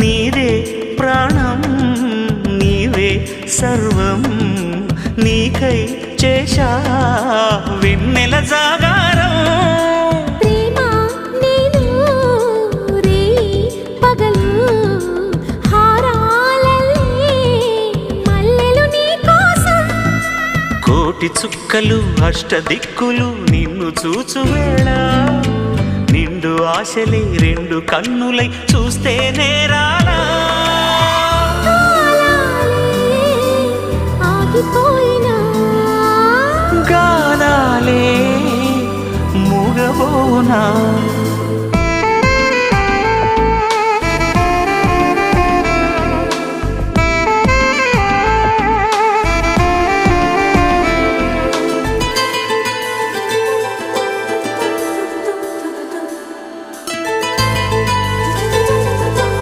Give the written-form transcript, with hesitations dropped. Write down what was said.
నీదే ప్రాణం నీవే సర్వం నీకై చేశా వెన్నెల జాగారం ప్రేమ నేను రే పగలు హారాలల్లే మల్లెలు నీ కోసం కోటి చుక్కలు అష్టదిక్కులు నిన్ను చూచువేళ నిండు ఆశలే రెండు కన్నులై చూస్తే నేరాలా ఆగిపోయినా గానాలే మూగబోనా